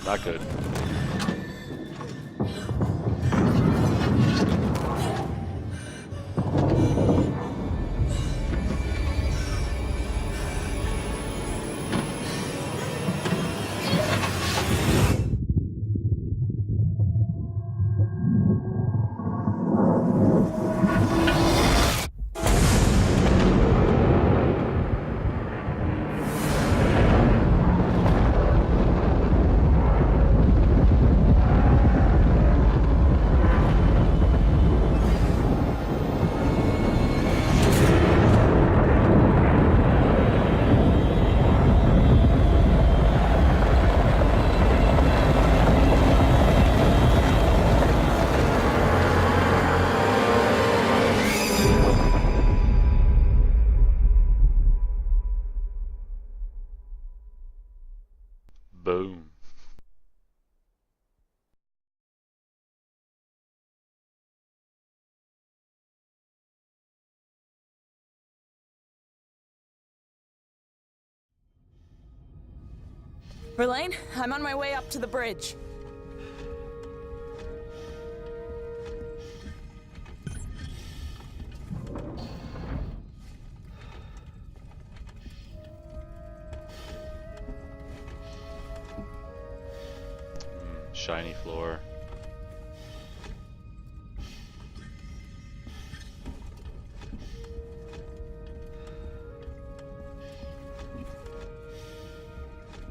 Not good. Boom. Verlaine, I'm on my way up to the bridge. Shiny floor.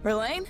Verlaine?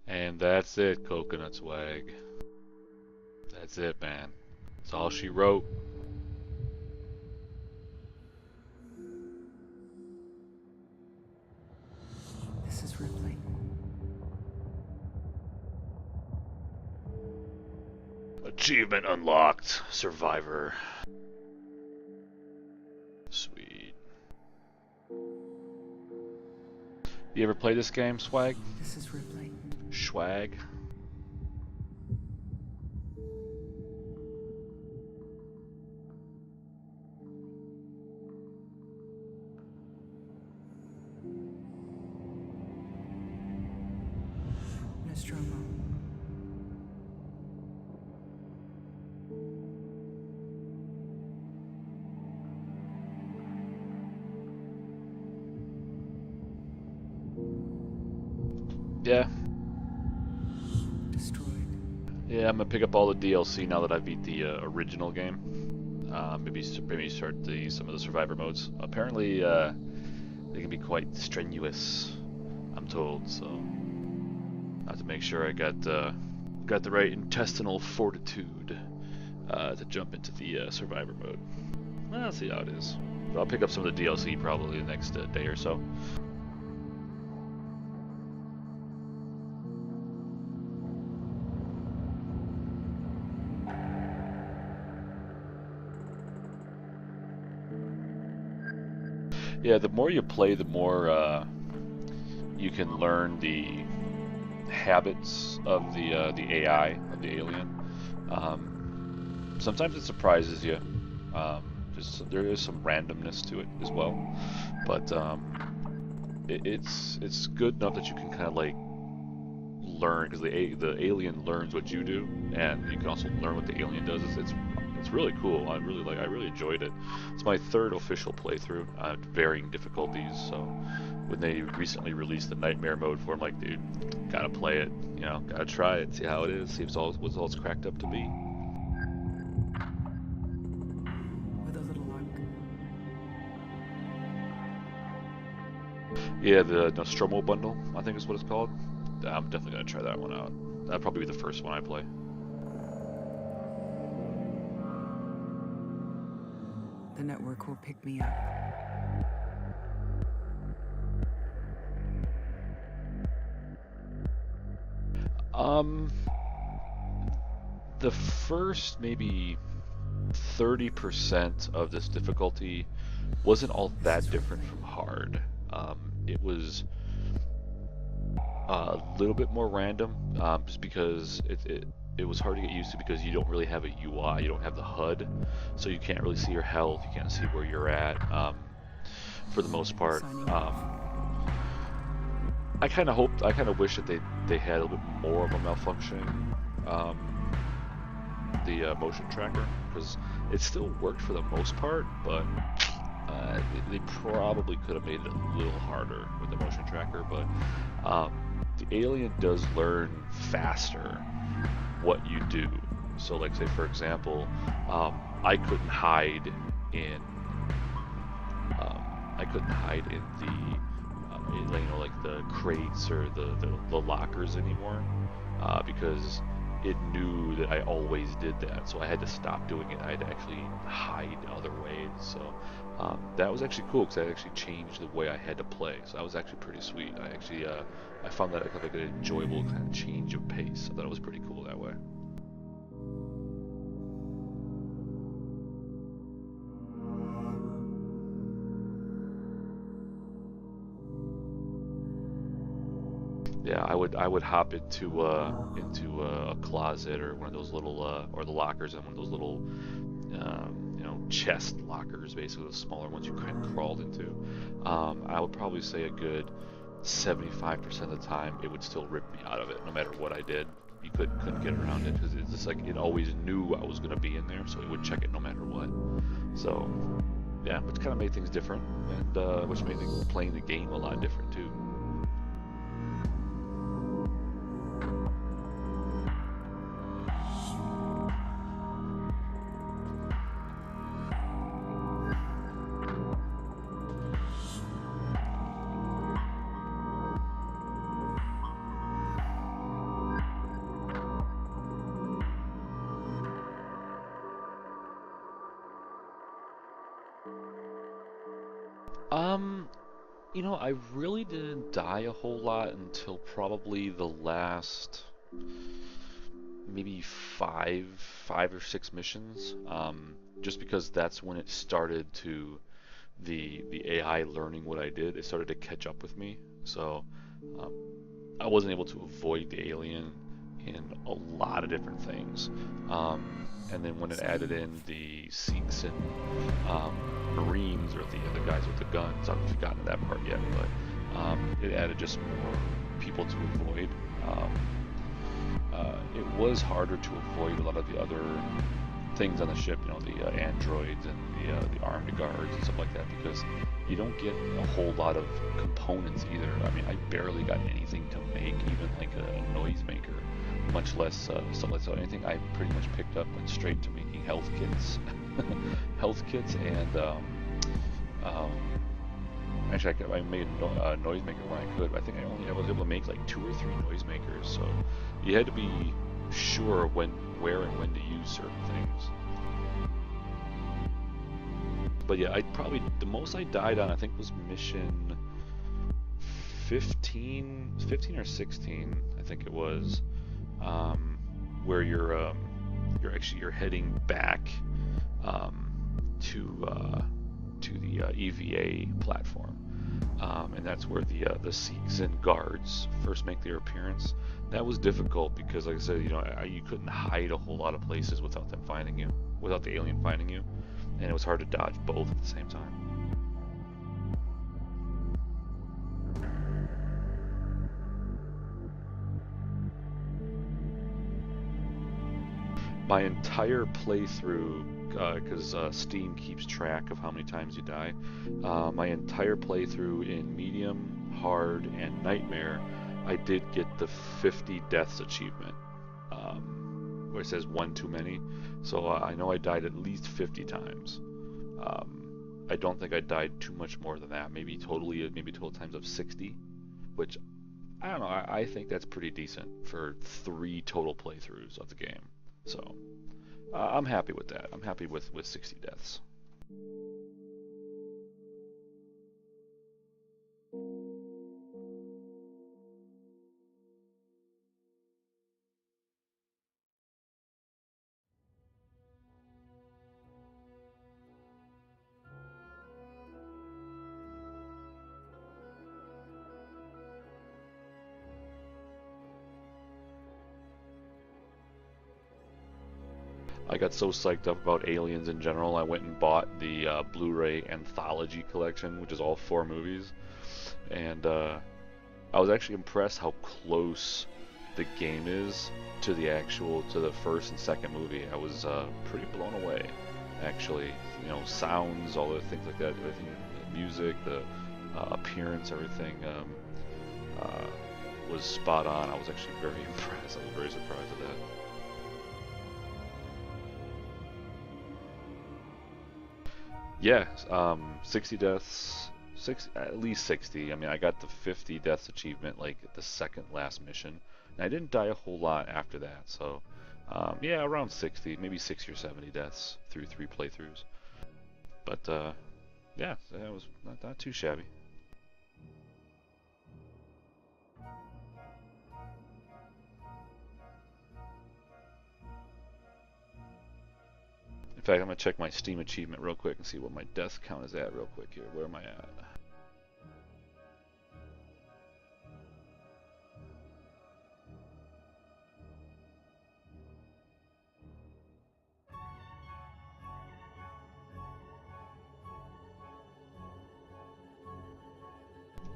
And that's it, Coconut Swag. That's it, man. That's all she wrote. This is Ripley. Achievement unlocked. Survivor. Sweet. You ever play this game, Swag? This is Ripley. Swag? Nostromo. Yeah. Destroyed. Yeah, I'm gonna pick up all the DLC now that I beat the original game. Maybe start some of the survivor modes. Apparently, they can be quite strenuous, I'm told. So, I have to make sure I got the right intestinal fortitude to jump into the survivor mode. Well, see how it is. But I'll pick up some of the DLC probably the next day or so. Yeah, the more you play, the more you can learn the habits of the AI, of the alien. Sometimes it surprises you. There is some randomness to it as well, but it's good enough that you can kind of like learn, because the alien learns what you do, and you can also learn what the alien does. It's really cool. I really enjoyed it. It's my third official playthrough at varying difficulties. So when they recently released the nightmare mode for it, I'm like, dude, gotta play it. You know, gotta try it, see how it is, see what's all it's cracked up to be. With a little luck. Yeah, the Nostromo bundle, I think is what it's called. I'm definitely gonna try that one out. That'll probably be the first one I play. The network will pick me up. The first maybe 30% of this difficulty wasn't all that different from hard. It was a little bit more random, just because it was hard to get used to, because you don't really have a UI, you don't have the HUD, so you can't really see your health, you can't see where you're at, for the most part. I kind of wish that they had a little bit more of a malfunction, the motion tracker, because it still worked for the most part, but they probably could have made it a little harder with the motion tracker. But the alien does learn faster what you do. So like, say for example, I couldn't hide in the like the crates or the lockers anymore, because it knew that I always did that, so I had to stop doing it. I had to actually hide other ways. So that was actually cool, because that actually changed the way I had to play. So that was actually pretty sweet. I found that like an enjoyable kind of change of pace. I thought it was pretty cool that way. Yeah, I would hop into a closet, or one of those little or the lockers, and one of those little chest lockers, basically the smaller ones you kind of crawled into. I would probably say a good 75% of the time it would still rip me out of it, no matter what I did. You couldn't get around it, because it's just like it always knew I was going to be in there, so it would check it no matter what. So yeah, which kind of made things different, and which made playing the game a lot different too. I really didn't die a whole lot until probably the last maybe five or six missions. Just because that's when it started to the AI learning what I did. It started to catch up with me. So I wasn't able to avoid the alien in a lot of different things. And then when it added in the Sikhs and Marines, or the guys with the guns, I haven't gotten to that part yet, but it added just more people to avoid. It was harder to avoid a lot of the other things on the ship, the androids and the armed guards and stuff like that, because you don't get a whole lot of components either. I mean, I barely got anything to make, even like a noisemaker, much less stuff like that. So anything I pretty much picked up went straight to making health kits, and actually I made a noisemaker when I could. But I think I was able to make like 2 or 3 noisemakers. So you had to be sure where and when to use certain things. But yeah, the most I died on, I think, was mission 15 or 16, I think it was, where you're heading back to the EVA platform. and that's where the Sikhs and guards first make their appearance. That was difficult because, like I said, you couldn't hide a whole lot of places without them finding you, without the alien finding you, and it was hard to dodge both at the same time. My entire playthrough, because Steam keeps track of how many times you die, my entire playthrough in medium, hard, and nightmare, I did get the 50 deaths achievement, where it says one too many. So I know I died at least 50 times. I don't think I died too much more than that. Maybe total times of 60, which I don't know. I think that's pretty decent for 3 total playthroughs of the game. So I'm happy with that. I'm happy with 60 deaths. I got so psyched up about Aliens in general, I went and bought the Blu-ray Anthology collection, which is all 4 movies. And I was actually impressed how close the game is to the first and second movie. I was pretty blown away, actually. Sounds, all the things like that, everything, the music, the appearance, everything was spot on. I was actually very impressed. I was very surprised at that. Yeah, 60 deaths, at least 60. I mean, I got the 50 deaths achievement like at the second last mission, and I didn't die a whole lot after that. So, yeah, around 60, maybe 60 or 70 deaths through 3 playthroughs. But yeah, that was not too shabby. In fact, I'm gonna check my Steam achievement real quick and see what my death count is at real quick here. Where am I at?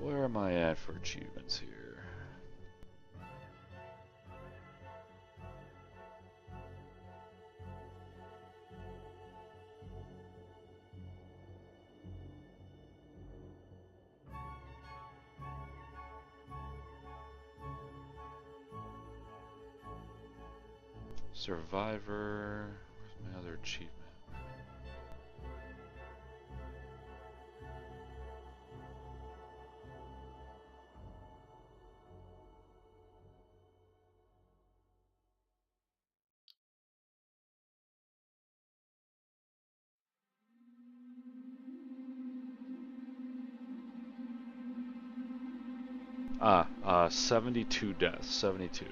Where am I at for achievements here? Survivor. Where's my other achievement? Ah, 72 deaths. 72.